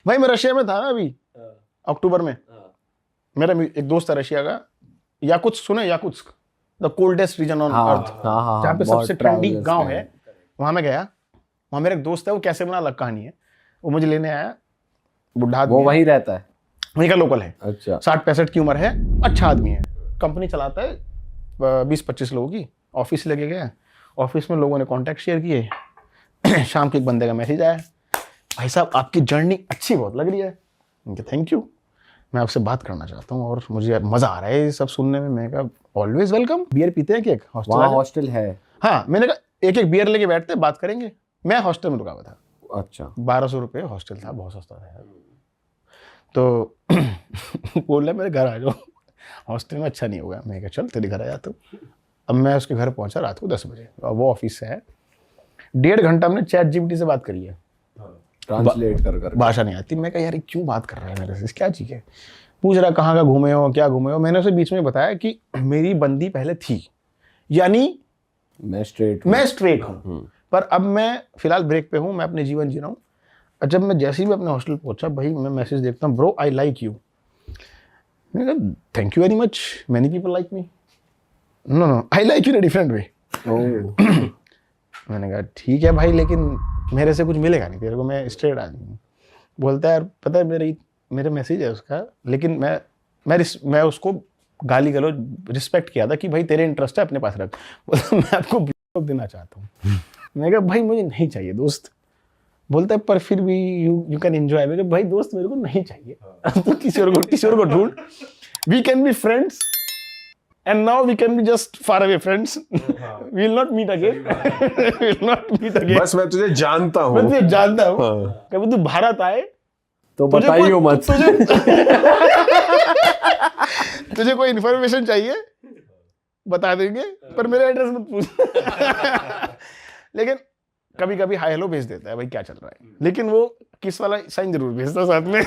भाई मैं रशिया में था ना अभी अक्टूबर में। मेरा एक दोस्त है रशिया का, याकुत्स्क सुने? Yakutsk, the coldest region on earth, जहाँ पे सबसे ठंडी गांव है, वहां मैं गया। वहां मेरा एक दोस्त है, वो कैसे बना अलग कहानी है। वो मुझे लेने आया, बुढ़ा आदमी, वो वहीं रहता है, वहीं का लोकल है। अच्छा, 60-65 की उम्र है, अच्छा आदमी है, कंपनी चलाता है 20-25 लोगों की, ऑफिस लेके गया। ऑफिस में लोगों ने कॉन्टैक्ट शेयर किए। शाम को एक बंदे का मैसेज आया, भाई साहब आपकी जर्नी अच्छी बहुत लग रही है। थैंक यू, मैं आपसे बात करना चाहता हूँ और मुझे मजा आ रहा है ये सब सुनने में। मैंने कहा ऑलवेज वेलकम, बियर पीते हैं कि एक वहाँ हॉस्टल है? हाँ, मैंने कहा एक एक बियर लेके बैठते हैं, बात करेंगे। मैं हॉस्टल में रुका हुआ था। अच्छा, 1200 रुपये हॉस्टल था, बहुत सस्ता था यार। तो बोल रहा मेरे घर आ जाओ, हॉस्टल में अच्छा नहीं होगा। मैं कहा चल तेरे घर आ जाता हूँ। अब मैं उसके घर पहुंचा रात को 10 बजे, और वो ऑफिस से है। 1.5 घंटा हमने चैट जीपीटी से बात करी है, ट्रांसलेट कर भाषा नहीं आती। मैं कहा यार क्यों बात कर रहा है मेरे से, क्या चीज़ है। पूछ रहा कहाँ का घूमे हो, क्या घूमे हो। मैंने उसे बीच में बताया कि मेरी बंदी पहले थी, यानी मैं स्ट्रेट हूँ, पर अब मैं फिलहाल ब्रेक पे हूँ, मैं अपने जीवन जी रहा हूँ। और जब मैं जैसे ही अपने हॉस्टल पहुंचा, भाई मैं मैसेज देखता हूँ, ब्रो आई लाइक यू। मैंने कहा thank you very much, many people like me. No no, I like you in a different way. मैंने कहा ठीक है भाई, लेकिन मेरे से कुछ मिलेगा नहीं तेरे को, मैं स्ट्रेट आदमी हूँ। बोलता है यार पता है मेरे मैसेज है उसका, लेकिन मैं उसको गाली गलौज रिस्पेक्ट किया था कि भाई तेरे इंटरेस्ट है अपने पास रख। बोलता मैं आपको ब्लॉक देना चाहता हूँ। मैंने कहा भाई मुझे नहीं चाहिए दोस्त। बोलता है पर फिर भी यू कैन एंजॉय। मैंने कहा भाई दोस्त मेरे को नहीं चाहिए, तो किसी और को ढूंढ। We can be friends and now we can be just far away friends. We will not meet again. We will not meet again. बस मैं तुझे जानता हूँ, मैं तुझे जानता हूँ, कभी तू भारत आए तो बताइयो मत। तुझे कोई इन्फॉर्मेशन चाहिए बता देंगे, पर मेरा एड्रेस मत पूछ। लेकिन कभी कभी हाय हेलो भेज देता है, भाई क्या चल रहा है, लेकिन वो किस वाला साइन जरूर भेजता साथ में।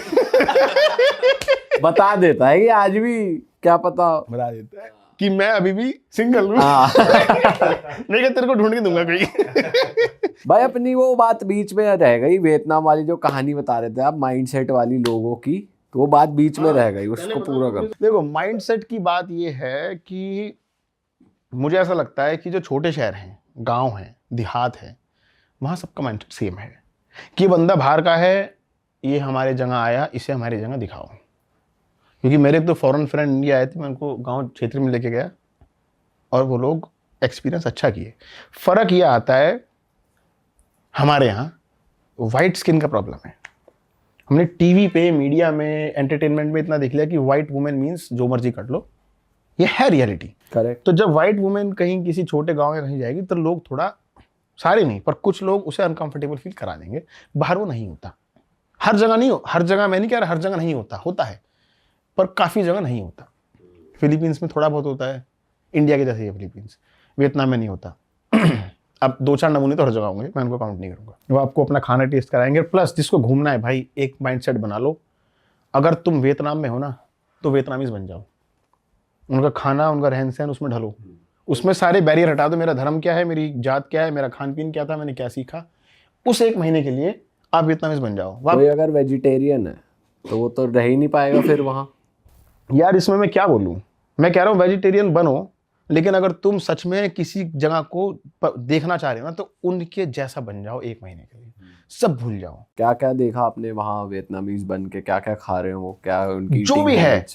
बता देता है कि आज भी क्या पता, बता देता है कि मैं अभी भी सिंगल हूँ। नहीं तेरे को ढूंढ के दूंगा कोई। भाई अपनी वो बात बीच में रह गई, वियतनाम वाली जो कहानी बता रहे थे आप माइंडसेट वाली लोगों की, तो वो बात बीच में रह गई, उसको पूरा कर। देखो माइंडसेट की बात ये है कि मुझे ऐसा लगता है कि जो छोटे शहर हैं, गांव हैं, देहात है, वहाँ सबका माइंडसेट सेम है कि बंदा बाहर का है, ये हमारे जगह आया, इसे हमारी जगह दिखाओ। क्योंकि मेरे तो फॉरेन फ्रेंड इंडिया आए थे, मैं उनको गांव क्षेत्र में लेके गया और वो लोग एक्सपीरियंस अच्छा किए। फ़र्क ये आता है हमारे यहाँ वाइट स्किन का प्रॉब्लम है। हमने टीवी पे, मीडिया में, एंटरटेनमेंट में इतना देख लिया कि वाइट वुमेन मीन्स जो मर्जी कर लो, ये है रियलिटी। करेक्ट। तो जब वाइट वुमेन कहीं किसी छोटे गाँव में कहीं जाएगी तो लोग थोड़ा, सारे नहीं पर कुछ लोग उसे अनकंफर्टेबल फील करा देंगे। बाहर वो नहीं होता, हर जगह नहीं हो, हर जगह मैं नहीं कह रहा हर जगह नहीं होता, होता है पर काफ़ी जगह नहीं होता। फिलीपींस में थोड़ा बहुत होता है, इंडिया के जैसे ही फिलीपींस। वियतनाम में नहीं होता। अब 2-4 नमूने तो हर जगह होंगे, मैं उनको काउंट नहीं करूँगा। वो आपको अपना खाना टेस्ट कराएंगे, प्लस जिसको घूमना है भाई एक माइंडसेट बना लो, अगर तुम वियतनाम में हो ना तो वियतनामीज बन जाओ। उनका खाना, उनका रहन सहन, उसमें ढलो, उसमें सारे बैरियर हटा दो। मेरा धर्म क्या है, मेरी जात क्या है, मेरा खान पीन क्या था, मैंने क्या सीखा, उस 1 महीने के लिए आप वियतनामीज बन जाओ। कोई अगर वेजिटेरियन है तो वो तो रह ही नहीं पाएगा फिर वहाँ। यार इसमें मैं क्या बोलूँ, मैं कह रहा हूँ वेजिटेरियन बनो, लेकिन अगर तुम सच में किसी जगह को देखना चाह रहे हो ना तो उनके जैसा बन जाओ 1 महीने के लिए, सब भूल जाओ। क्या क्या देखा आपने वहाँ वियतनामीज बन के, क्या क्या खा रहे हो वो, क्या उनकी जो भी है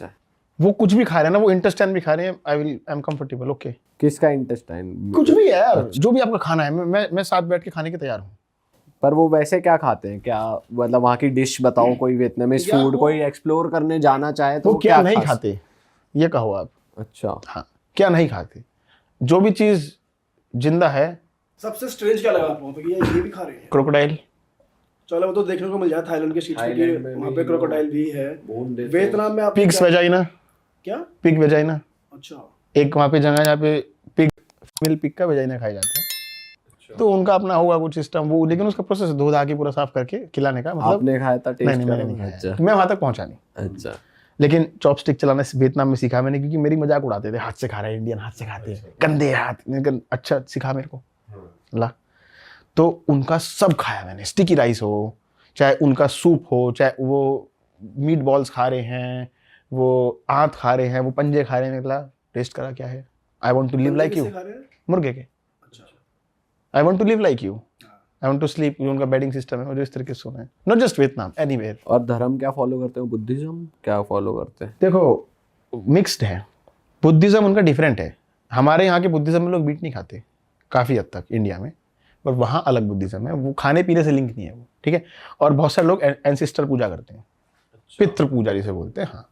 वो कुछ भी खा रहे हैं ना, वो इंटेस्टाइन भी खा रहे हैं, आई एम कंफर्टेबल, ओके। किसका इंटेस्टाइन? कुछ भी है यार, जो भी आपका खाना है, मैं साथ बैठ के खाने के तैयार हूँ। पर वो वैसे क्या खाते हैं, क्या मतलब वहाँ की डिश बताओ, कोई वियतनामीज फूड कोई एक्सप्लोर करने जाना चाहे तो वो क्या नहीं खाते, ये कहो आप। अच्छा हाँ, क्या नहीं खाते, जो भी चीज जिंदा है। सबसे स्ट्रेंज क्या लगा आपको कि ये भी खा रहे हैं? क्रोकोडाइल। चलो वो तो देखने को मिल जाता है थाईलैंड के स्ट्रीट पे, वहाँ पे क्रोकोडाइल भी है। वियतनाम में आप पिग्स वेजाइना। क्या? Pig vagina. अच्छा। एक वहाँ पे जगह जहाँ पे पिग, फीमेल पिग का वेजाइना खाया जाता है। तो उनका अपना होगा कुछ सिस्टम वो, लेकिन उसका प्रोसेस धो धा के पूरा साफ करके खिलाने का। मतलब आपने खाया था? टेस्ट नहीं, मैंने नहीं खाया, मैं वहां तक पहुंचा नहीं। अच्छा। लेकिन चॉपस्टिक चलाना वियतनाम में सीखा मैंने, क्योंकि मेरी मजाक उड़ाते थे, हाथ से खा रहे हैं, इंडियन हाथ से खाते हैं, गंदे हाथ। लेकिन अच्छा सिखा मेरे को ला, तो उनका सब खाया मैंने। स्टिकी राइस हो चाहे उनका सूप हो, चाहे वो मीट बॉल्स खा रहे हैं, वो आंत खा रहे हैं, वो पंजे खा रहे हैं, निकला टेस्ट करा क्या है, I want to live like you, मुर्गे के, I want to live like you, I want to sleep, उनका बेडिंग सिस्टम है, मुझे इस तरीके से सुना है, नॉट जस्ट वियतनाम, एनीवेयर। और धर्म क्या फॉलो करते हो, बुद्धिज्म क्या फॉलो करते हैं? देखो मिक्स्ड है, बुद्धिज्म उनका डिफरेंट है, हमारे यहाँ के बुद्धिज्म में लोग मीट नहीं खाते काफ़ी हद तक इंडिया में, पर वहाँ अलग बुद्धिज्म है, वो खाने पीने से लिंक नहीं है वो, ठीक है। और बहुत सारे लोग एंसेस्टर पूजा करते हैं, पितृ पूजा जिसे बोलते हैं, हाँ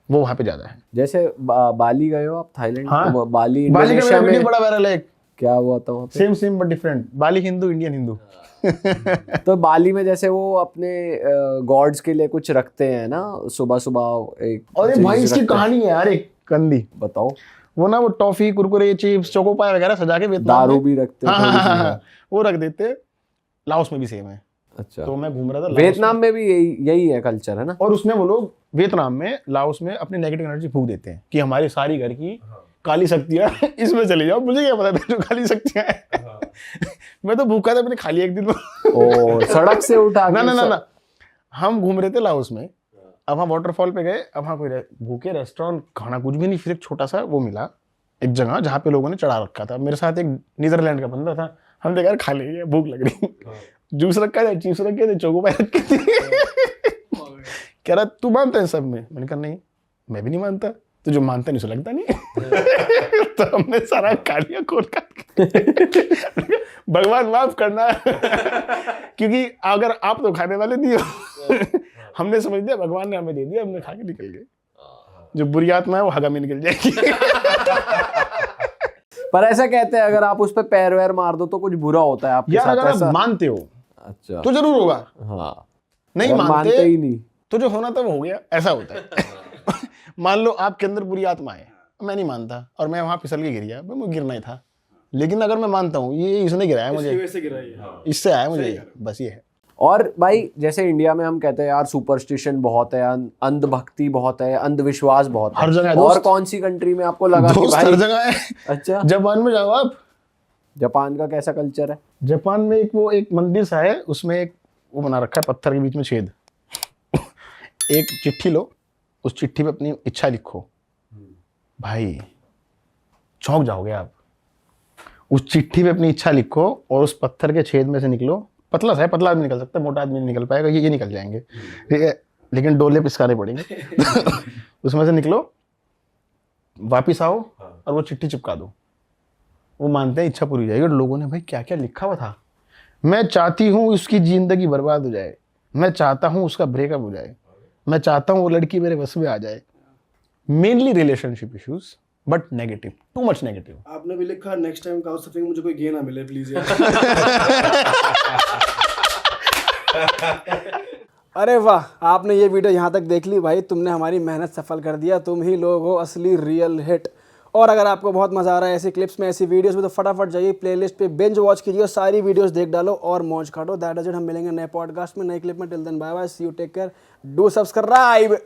वो वहाँ पे ज़्यादा है। जैसे बाली गए हो आप, थाईलैंड? हाँ, तो बाली बाली का इंडोनेशिया वीडियो में बड़ा वायरल है, क्या हुआ था वहाँ पे? Same but different, Bali Hindu, Indian Hindu. तो बाली में जैसे वो अपने गॉड्स के लिए कुछ रखते हैं ना, सुबह सुबह एक और ये चीज भाई इसकी रखते हैं। कहानी है यार एक कंदी, बताओ। वो ना वो टॉफी, कुरकुरे, चिप्स, चोकोपाई वगैरह सजा के वियतनाम दारू में, भी रखते हैं हाँ, थोड़ी हाँ, सी। हाँ, वो रख देते। लाओस में भी सेम है। अच्छा, तो मैं घूम रहा था लाओस वियतनाम में भी यही है कल्चर, है ना? और उसमें वो लोग वियतनाम में, लाओस में अपनी नेगेटिव एनर्जी फूंक देते हैं कि हमारी सारी घर की काली शक्तियां इसमें चली जाओ। मुझे क्या पता था जो काली शक्तियां हैं। मैं तो भूखा था, मैंने खा लिया एक दिन। ओ, सड़क से उठा ना के ना ना ना, हम घूम रहे थे लाओस में, अब हम वाटरफॉल पे गए, अब वहाँ कोई भूखे रेस्टोरेंट, खाना कुछ भी नहीं, फिर एक छोटा सा वो मिला एक जगह जहाँ पे लोगों ने चढ़ा रखा था। मेरे साथ एक नीदरलैंड का बंदा था, हम देखा यार खा लेंगे, भूख लग रही, जूस रखा था, चिप्स रखे थे, चोकोपाई रखी थी। कह रहा तू मानता है सब में? मैंने कहा नहीं, मैं भी नहीं मानता, तो जो मानता नहीं उसे लगता नहीं। तो हमने सारा खा लिया खोल कर। भगवान माफ करना, क्योंकि अगर आप तो खाने वाले नहीं हो। हमने समझ लिया भगवान ने हमें दे दिया, हमने खा के निकल गए। जो बुरी आत्मा है वो हगा में निकल जाएगी। पर ऐसा कहते हैं अगर आप उस पे पैर वैर मार दो तो कुछ बुरा होता है आपके यार साथ, अगर ऐसा? आप मानते हो अच्छा, तो जरूर होगा, हाँ। नहीं अगर मानते ही नहीं तो जो होना था वो हो गया, ऐसा होता है। मान लो आपके अंदर बुरी आत्मा है, मैं नहीं मानता और मैं वहां फिसल के गिर गया, मुझे गिरना ही था, लेकिन अगर मैं मानता हूँ ये इसने गिराया मुझे, इससे आया मुझे, बस ये है। और भाई जैसे इंडिया में हम कहते हैं यार सुपरस्टिशन बहुत है, अंधभक्ति बहुत है, अंधविश्वास बहुत है, हर जगह है और दोस्त। कौन सी कंट्री में आपको लगा कि दोस्त भाई? हर जगह है। अच्छा, जापान में जाओ आप, जापान का कैसा कल्चर है? जापान में एक मंदिर सा है, उसमें एक वो बना रखा है पत्थर के बीच में छेद। एक चिट्ठी लो, उस चिट्ठी पे अपनी इच्छा लिखो, भाई चौंक जाओगे आप। उस चिट्ठी पे अपनी इच्छा लिखो और उस पत्थर के छेद में से निकलो, पतला सा है, पतला आदमी निकल सकता है, मोटा आदमी नहीं निकल पाएगा, ये निकल जाएंगे, ठीक है, लेकिन डोले पिसकाने पड़ेंगे। उसमें से निकलो, वापिस आओ और वो चिट्ठी चिपका दो, वो मानते हैं इच्छा पूरी हो जाएगी। और लोगों ने भाई क्या क्या लिखा हुआ था, मैं चाहती हूँ उसकी जिंदगी बर्बाद हो जाए, मैं चाहता हूँ उसका ब्रेकअप हो जाए, मैं चाहता हूँ वो लड़की मेरे बस में आ जाए। Mainly relationship issues, but negative, too much negative. आपने भी लिखा नेक्स्ट टाइम काउच सर्फिंग मुझे कोई गे ना मिले प्लीज यार। अरे वाह, आपने ये वीडियो यहाँ तक देख ली भाई, तुमने हमारी मेहनत सफल कर दिया, तुम ही लोग हो असली रियल हिट। और अगर आपको बहुत मजा आ रहा है ऐसी क्लिप्स में, ऐसी वीडियोस में, तो फटाफट जाइए प्लेलिस्ट पे बिंज वॉच कीजिए और सारी वीडियोस देख डालो और मौज काटो। दैट इज इट, हम मिलेंगे नए पॉडकास्ट में, नए क्लिप में। Till then bye bye, see you, take care, do subscribe.